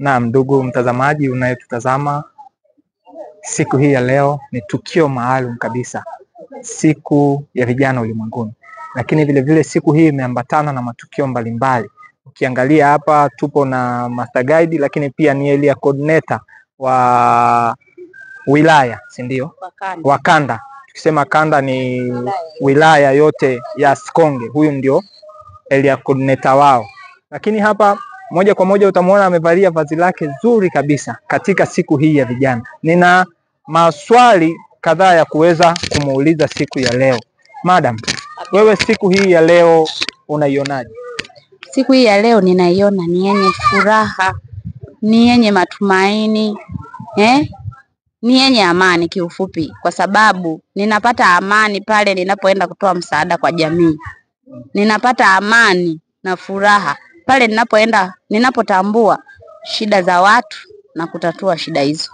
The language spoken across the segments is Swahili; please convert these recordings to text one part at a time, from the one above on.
Naam, ndugu mtazamaji unayetutazama, siku hii ya leo ni tukio maalum kabisa, siku ya vijana ulimwenguni. Lakini vile vile siku hii imeambatana na matukio mbalimbali. Ukiangalia hapa tupo na master guide, lakini pia ni area coordinator wa wilaya, si ndio? Wa kanda. Tukisema kanda ni wilaya yote ya Sikonge. Huyu ndio area coordinator wao. Lakini hapa moja kwa moja utamuona amevalia vazi lake zuri kabisa katika siku hii ya vijana. Nina maswali kadhaa ya kuweza kumuuliza siku ya leo. Madam, wewe siku hii ya leo unaionaje? Siku hii ya leo ninaiona ni yenye furaha, ni yenye matumaini, ni yenye amani kiufupi, kwa sababu ninapata amani pale ninapoenda kutoa msaada kwa jamii. Ninapata amani na furaha pale ninapotambua shida za watu na kutatua shida hizo.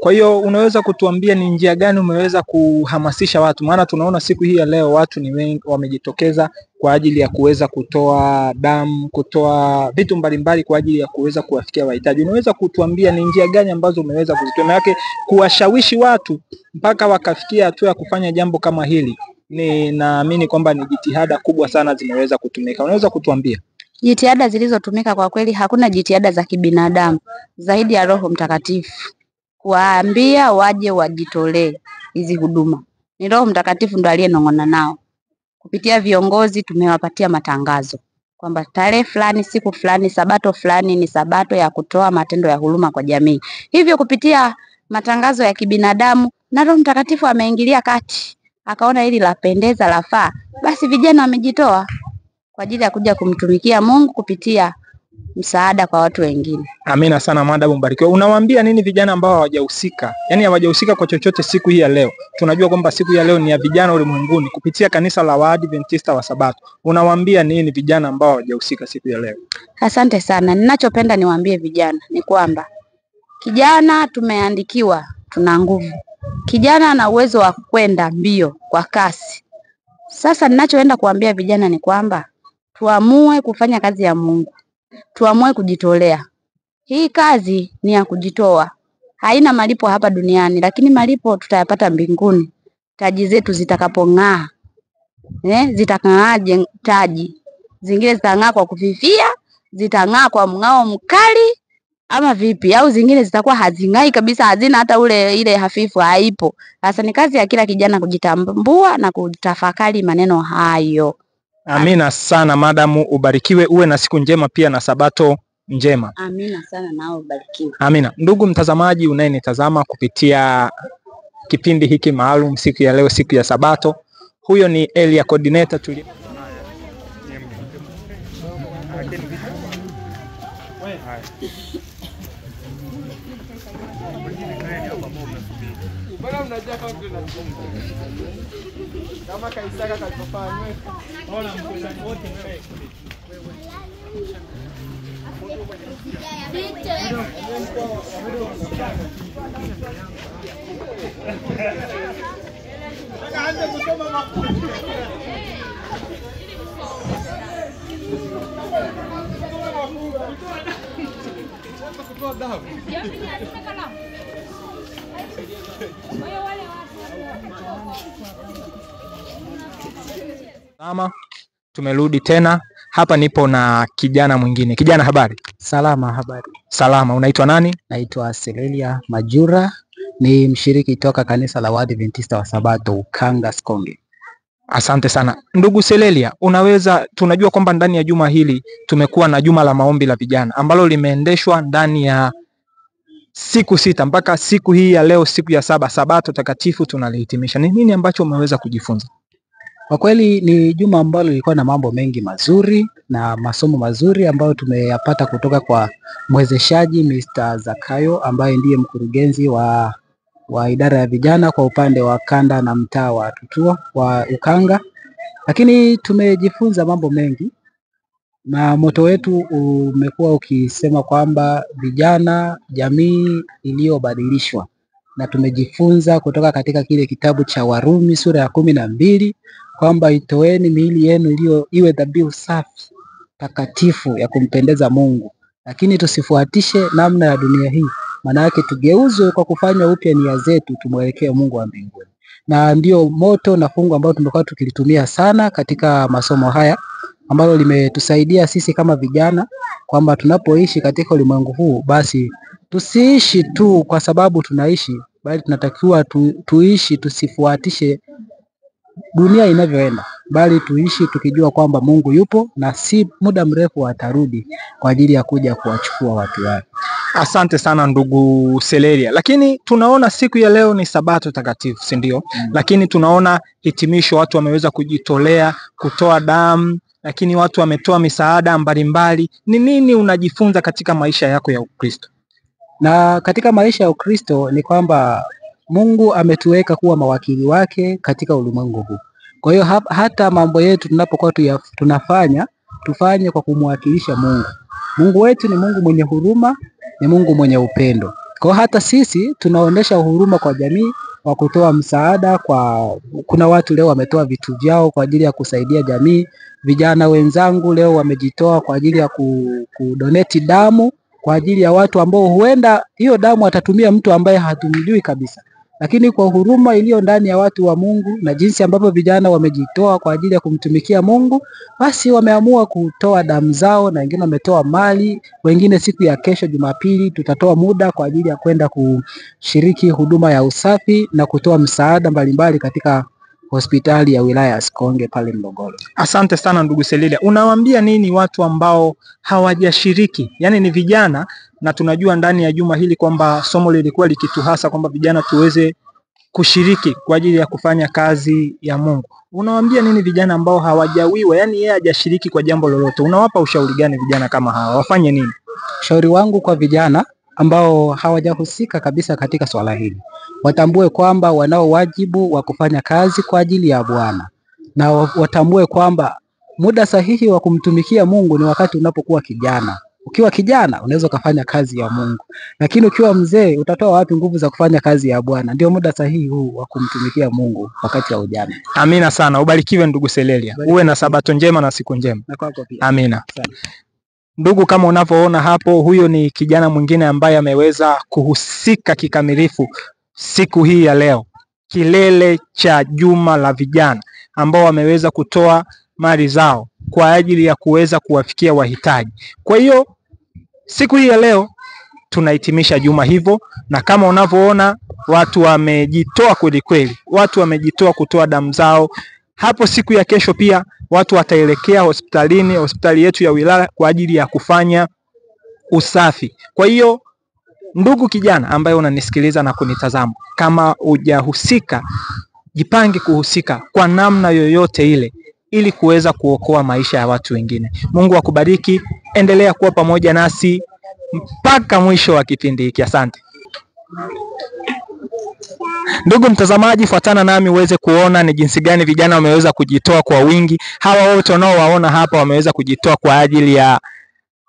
Kwa hiyo unaweza kutuambia ni njia gani umeweza kuhamasisha watu? Maana tunaona siku hii ya leo watu ni wengi wamejitokeza kwa ajili ya kuweza kutoa damu, kutoa vitu mbalimbali kwa ajili ya kuweza kuwafikia wahitaji. Unaweza kutuambia ni njia gani ambazo umeweza kuzitumia yake kuwashawishi watu mpaka wakafikia hatua ya kufanya jambo kama hili? Naamini kwamba ni jitihada kubwa sana zimeweza kutumika. Unaweza kutuambia? Jitihada zilizotumika kwa kweli, hakuna jitihada za kibinadamu zaidi ya Roho Mtakatifu kuwaambia waje wajitolee hizi huduma. Ni Roho Mtakatifu ndo aliyenong'ona nao. Kupitia viongozi tumewapatia matangazo kwamba tarehe fulani, siku fulani, sabato fulani ni sabato ya kutoa matendo ya huruma kwa jamii. Hivyo kupitia matangazo ya kibinadamu na Roho Mtakatifu ameingilia kati, akaona hili lapendeza, lafaa, basi vijana wamejitoa kwa ajili ya kuja kumtumikia Mungu kupitia msaada kwa watu wengine. Amina sana madam, mbarikiwa. Unawaambia nini vijana ambao hawajahusika? Yaani hawajahusika kwa chochote siku hii ya leo. Tunajua kwamba siku ya leo ni ya vijana ulimwenguni kupitia kanisa la Waadventista wa Sabato. Unawaambia nini vijana ambao hawajahusika siku ya leo? Asante sana. Ninachopenda niwaambie vijana ni kwamba kijana tumeandikiwa, tuna nguvu. Kijana ana uwezo wa kwenda mbio kwa kasi. Sasa ninachoenda kuambia vijana ni kwamba tuamue kufanya kazi ya Mungu. Tuamue kujitolea. Hii kazi ni ya kujitoa. Haina malipo hapa duniani, lakini malipo tutayapata mbinguni. Taji zetu zitakapong'aa. Zitang'aaje taji? Zingine zitang'aa kwa kufifia, zitang'aa kwa mng'ao mkali ama vipi? Au zingine zitakuwa hazing'ai kabisa, hazina hata ile hafifu, haipo. Sasa ni kazi ya kila kijana kujitambua na kutafakari maneno hayo. Amina sana madamu, ubarikiwe, uwe na siku njema pia na sabato njema. Amina sana, nao ubarikiwe. Amina. Ndugu mtazamaji unayenitazama kupitia kipindi hiki maalum siku ya leo, siku ya sabato, huyo ni area coordinator kama kaisaka kalipofanywa ona mkutano wote mbele akaanza kusoma mafuta kutoa dawa tumerudi tena hapa, nipo na kijana mwingine. Kijana, habari? Salama. Habari? Salama. Unaitwa nani? Naitwa Selelia Majura, ni mshiriki toka kanisa la Waadventista wa Sabato Ukanga Sikonge. Asante sana ndugu Selelia. Tunajua kwamba ndani ya juma hili tumekuwa na juma la maombi la vijana ambalo limeendeshwa ndani ya siku 6 mpaka siku hii ya leo, siku ya 7, sabato takatifu tunalihitimisha. Ni nini ambacho umeweza kujifunza? Kwa kweli ni juma ambalo lilikuwa na mambo mengi mazuri na masomo mazuri ambayo tumeyapata kutoka kwa mwezeshaji Mr. Zakayo ambaye ndiye mkurugenzi wa idara ya vijana kwa upande wa kanda na mtaa wa Tutua wa Ukanga. Lakini tumejifunza mambo mengi na moto wetu umekuwa ukisema kwamba vijana jamii iliyobadilishwa, na tumejifunza kutoka katika kile kitabu cha Warumi sura ya 12 kwamba itoeni miili yenu iwe dhabihu safi takatifu ya kumpendeza Mungu, lakini tusifuatishe namna ya dunia hii. Maana yake tugeuzwe kwa kufanya upya nia zetu, tumwelekee Mungu wa mbinguni. Na ndio moto na fungu ambao tumekuwa tukilitumia sana katika masomo haya, ambalo limetusaidia sisi kama vijana kwamba tunapoishi katika ulimwengu huu, basi tusiishi tu kwa sababu tunaishi, bali tunatakiwa tuishi, tusifuatishe dunia inavyoenda, bali tuishi tukijua kwamba Mungu yupo na si muda mrefu atarudi kwa ajili ya kuja kuwachukua watu wake. Asante sana ndugu Seleria. Lakini tunaona siku ya leo ni Sabato takatifu, si ndio? Lakini tunaona hitimisho, watu wameweza kujitolea kutoa damu, lakini watu wametoa misaada mbalimbali. Ni nini unajifunza katika maisha yako ya Ukristo? Na katika maisha ya Ukristo ni kwamba Mungu ametuweka kuwa mawakili wake katika ulimwengu huu. Kwa hiyo hata mambo yetu tunapokuwa tunafanya, tufanye kwa kumwakilisha Mungu. Mungu wetu ni Mungu mwenye huruma, ni Mungu mwenye upendo. Kwa hiyo hata sisi tunaonesha huruma kwa jamii kwa kutoa msaada. Kuna watu leo wametoa vitu vyao kwa ajili ya kusaidia jamii. Vijana wenzangu leo wamejitoa kwa ajili ya kudonate damu kwa ajili ya watu ambao huenda hiyo damu atatumia mtu ambaye hatumjui kabisa. Lakini kwa huruma iliyo ndani ya watu wa Mungu na jinsi ambavyo vijana wamejitoa kwa ajili ya kumtumikia Mungu, basi wameamua kutoa damu zao, na wengine wametoa mali. Wengine siku ya kesho Jumapili tutatoa muda kwa ajili ya kwenda kushiriki huduma ya usafi na kutoa msaada mbalimbali katika hospitali ya wilaya ya Sikonge pale Morogoro. Asante sana ndugu Seleria. Unawaambia nini watu ambao hawajashiriki? Yaani ni vijana, na tunajua ndani ya juma hili kwamba somo lilikuwa likituhasa kwamba vijana tuweze kushiriki kwa ajili ya kufanya kazi ya Mungu. Unawaambia nini vijana ambao hawajawiwa, yaani yeye hajashiriki kwa jambo lolote? Unawapa ushauri gani vijana kama hawa? Wafanye nini? Ushauri wangu kwa vijana ambao hawajahusika kabisa katika swala hili, watambue kwamba wanao wajibu wa kufanya kazi kwa ajili ya Bwana, na watambue kwamba muda sahihi wa kumtumikia Mungu ni wakati unapokuwa kijana. Ukiwa kijana unaweza kufanya kazi ya Mungu, lakini ukiwa mzee utatoa wapi nguvu za kufanya kazi ya Bwana? Ndio muda sahihi huu wa kumtumikia Mungu, wakati wa ujana. Amina sana. Ubarikiwe ndugu Seleria. Uwe na Sabato njema na siku njema. Na kwako pia. Amina. Ndugu, kama unavyoona hapo, huyo ni kijana mwingine ambaye ameweza kuhusika kikamilifu siku hii ya leo, kilele cha juma la vijana ambao wameweza kutoa mali zao kwa ajili ya kuweza kuwafikia wahitaji. Kwa hiyo siku hii ya leo tunahitimisha juma hivyo, na kama unavyoona watu wamejitoa kweli kweli, watu wamejitoa kutoa damu zao. Hapo siku ya kesho pia watu wataelekea hospitali yetu ya wilaya kwa ajili ya kufanya usafi. Kwa hiyo ndugu kijana ambaye unanisikiliza na kunitazama, kama hujahusika, jipange kuhusika kwa namna yoyote ile ili kuweza kuokoa maisha ya watu wengine. Mungu akubariki, endelea kuwa pamoja nasi mpaka mwisho wa kipindi hiki. Asante. Ndugu mtazamaji, fuatana nami uweze kuona ni jinsi gani vijana wameweza kujitoa kwa wingi. Hawa wote unaowaona hapa wameweza kujitoa kwa ajili ya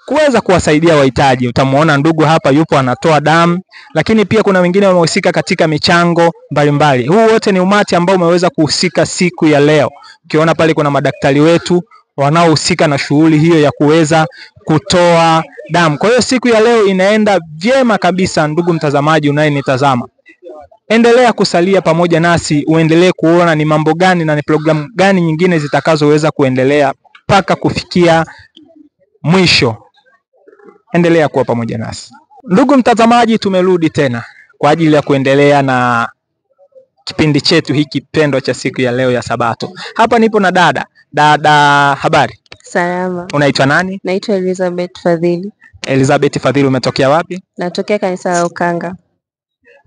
kuweza kuwasaidia wahitaji. Utamuona ndugu hapa yupo anatoa damu, lakini pia kuna wengine wamehusika katika michango mbalimbali. Huu wote ni umati ambao umeweza kuhusika siku ya leo. Ukiona pale kuna madaktari wetu wanaohusika na shughuli hiyo ya kuweza kutoa damu. Kwa hiyo siku ya leo inaenda vyema kabisa. Ndugu mtazamaji unayenitazama, endelea kusalia pamoja nasi, uendelee kuona ni mambo gani na ni programu gani nyingine zitakazoweza kuendelea mpaka kufikia mwisho. Endelea kuwa pamoja nasi. Ndugu mtazamaji, tumerudi tena kwa ajili ya kuendelea na kipindi chetu hiki pendwa cha siku ya leo ya Sabato. Hapa nipo na dada. Habari? Salama. Unaitwa nani? Naitwa Elizabeth Fadhili. Elizabeth Fadhili, umetokea wapi? Natokea kanisa la Ukanga.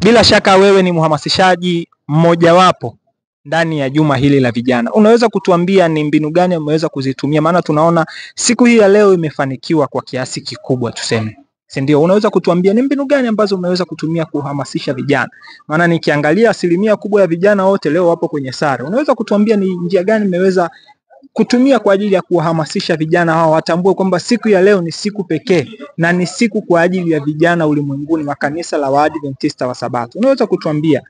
Bila shaka wewe ni mhamasishaji mmojawapo ndani ya juma hili la vijana. Unaweza kutuambia ni mbinu gani umeweza kuzitumia? Maana tunaona siku hii ya leo imefanikiwa kwa kiasi kikubwa tuseme, si ndio? Unaweza kutuambia ni mbinu gani ambazo umeweza kutumia kuhamasisha vijana? Maana nikiangalia asilimia kubwa ya vijana wote leo wapo kwenye sare. Unaweza kutuambia ni njia gani umeweza kutumia kwa ajili ya kuhamasisha vijana hao watambue kwamba siku ya leo ni siku pekee na ni siku kwa ajili ya vijana ulimwenguni wa kanisa la Waadventista wa Sabato? Unaweza kutuambia?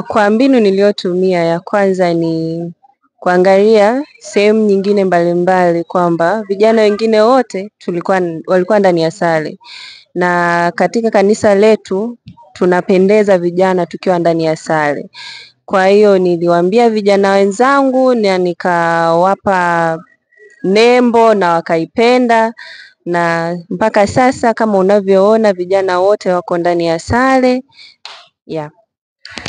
Kwa mbinu niliyotumia, ya kwanza ni kuangalia sehemu nyingine mbalimbali kwamba vijana wengine wote walikuwa ndani ya sare, na katika kanisa letu tunapendeza vijana tukiwa ndani ya sare. Kwa hiyo niliwaambia vijana wenzangu na nikawapa nembo na wakaipenda, na mpaka sasa kama unavyoona vijana wote wako ndani ya sare.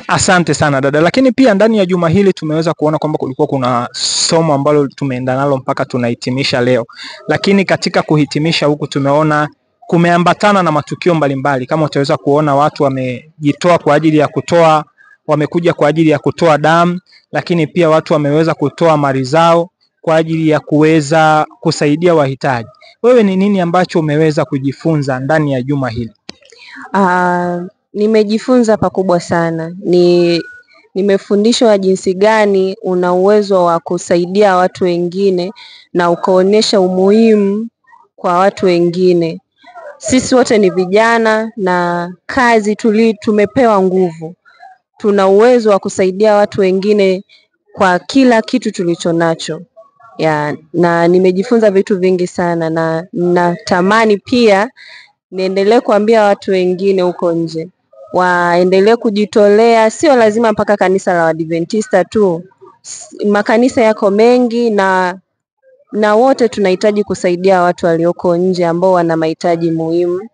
Asante sana dada. Lakini pia ndani ya juma hili tumeweza kuona kwamba kulikuwa kuna somo ambalo tumeenda nalo mpaka tunahitimisha leo. Lakini katika kuhitimisha huku tumeona kumeambatana na matukio mbalimbali. Kama utaweza kuona watu wamejitoa kwa ajili ya wamekuja kwa ajili ya kutoa damu, lakini pia watu wameweza kutoa mali zao kwa ajili ya kuweza kusaidia wahitaji. Wewe ni nini ambacho umeweza kujifunza ndani ya juma hili? Nimejifunza pakubwa sana. Nimefundishwa jinsi gani una uwezo wa kusaidia watu wengine na ukaonyesha umuhimu kwa watu wengine. Sisi wote ni vijana na kazi tumepewa nguvu. Tuna uwezo wa kusaidia watu wengine kwa kila kitu tulichonacho. Na nimejifunza vitu vingi sana, na natamani pia niendelee kuambia watu wengine huko nje waendelee kujitolea. Sio lazima mpaka kanisa la Waadventista tu, makanisa yako mengi na wote tunahitaji kusaidia watu walioko nje ambao wana mahitaji muhimu,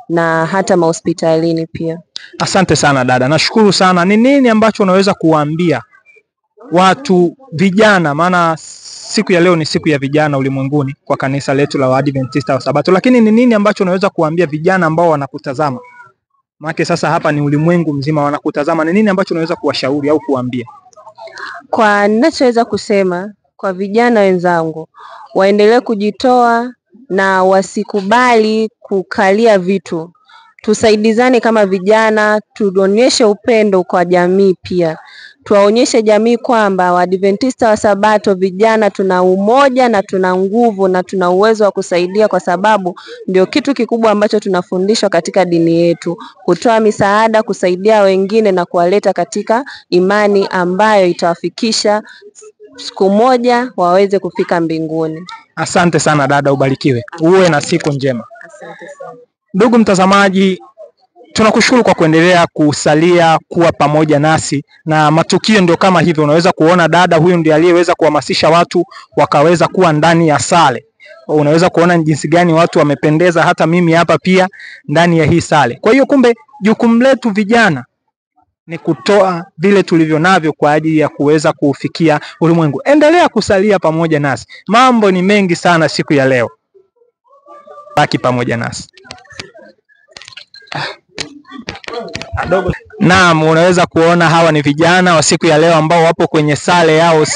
na hata mahospitalini pia. Asante sana dada, nashukuru sana. Ni nini ambacho unaweza kuwaambia watu vijana, maana siku ya leo ni siku ya vijana ulimwenguni kwa kanisa letu la Waadventista wa Sabato, lakini ni nini ambacho unaweza kuwaambia vijana ambao wanakutazama? Maana sasa hapa ni ulimwengu mzima wanakutazama. Ni nini ambacho unaweza kuwashauri au kuambia? Kwa ninachoweza kusema kwa vijana wenzangu, waendelee kujitoa na wasikubali kukalia vitu. Tusaidizane kama vijana, tuonyeshe upendo kwa jamii pia. Tuwaonyeshe jamii kwamba Waadventista wa Sabato vijana tuna umoja na tuna nguvu na tuna uwezo wa kusaidia, kwa sababu ndio kitu kikubwa ambacho tunafundishwa katika dini yetu, kutoa misaada, kusaidia wengine na kuwaleta katika imani ambayo itawafikisha siku moja waweze kufika mbinguni. Asante sana dada, ubarikiwe. Uwe na siku njema. Asante sana. Ndugu mtazamaji, tunakushukuru kwa kuendelea kusalia kuwa pamoja nasi, na matukio ndio kama hivyo. Unaweza kuona dada huyu ndiye aliyeweza kuhamasisha watu wakaweza kuwa ndani ya sare. Unaweza kuona jinsi gani watu wamependeza, hata mimi hapa pia ndani ya hii sare. Kwa hiyo kumbe jukumu letu vijana ni kutoa vile tulivyo navyo kwa ajili ya kuweza kufikia ulimwengu. Endelea kusalia pamoja nasi. Mambo ni mengi sana siku ya leo. Baki pamoja nasi. Naam, unaweza kuona hawa ni vijana wa siku ya leo ambao wapo kwenye sare yao.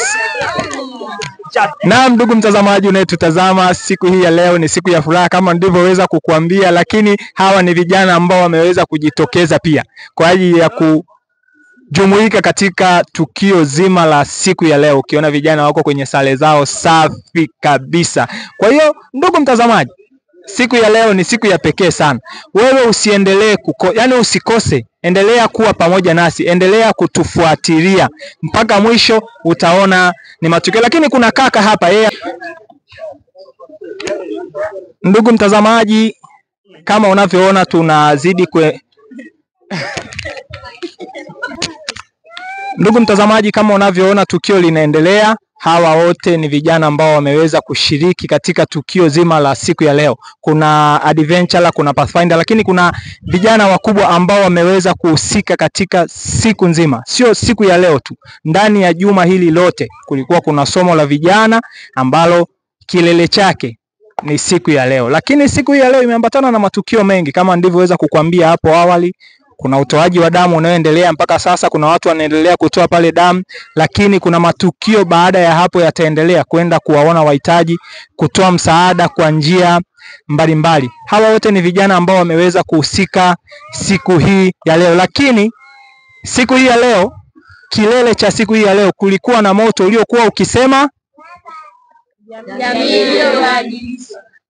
Naam, ndugu mtazamaji unayetutazama, siku hii ya leo ni siku ya furaha kama nilivyoweza kukuambia, lakini hawa ni vijana ambao wameweza kujitokeza pia kwa ajili ya kujumuika katika tukio zima la siku ya leo. Ukiona vijana wako kwenye sare zao safi kabisa. Kwa hiyo ndugu mtazamaji, siku ya leo ni siku ya pekee sana. Wewe usiendelee usikose, endelea kuwa pamoja nasi, endelea kutufuatilia mpaka mwisho, utaona ni matukio. Lakini kuna kaka hapa yeye. Ndugu mtazamaji, kama unavyoona tunazidi Ndugu mtazamaji, kama unavyoona tukio linaendelea. Hawa wote ni vijana ambao wameweza kushiriki katika tukio zima la siku ya leo. Kuna adventure, kuna pathfinder, lakini kuna vijana wakubwa ambao wameweza kuhusika katika siku nzima. Sio siku ya leo tu. Ndani ya juma hili lote kulikuwa kuna somo la vijana ambalo kilele chake ni siku ya leo. Lakini siku ya leo imeambatana na matukio mengi kama nilivyoweza kukuambia hapo awali. Kuna utoaji wa damu unaoendelea mpaka sasa, kuna watu wanaendelea kutoa pale damu, lakini kuna matukio baada ya hapo yataendelea kwenda kuwaona wahitaji, kutoa msaada kwa njia mbalimbali. Hawa wote ni vijana ambao wameweza kuhusika siku hii ya leo. Lakini siku hii ya leo, kilele cha siku hii ya leo, kulikuwa na moto uliokuwa ukisema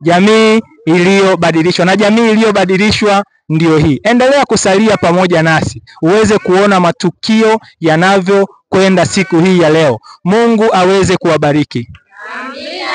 jamii iliyobadilishwa. Na jamii iliyobadilishwa ndio hii. Endelea kusalia pamoja nasi uweze kuona matukio yanavyokwenda siku hii ya leo. Mungu aweze kuwabariki. Amina.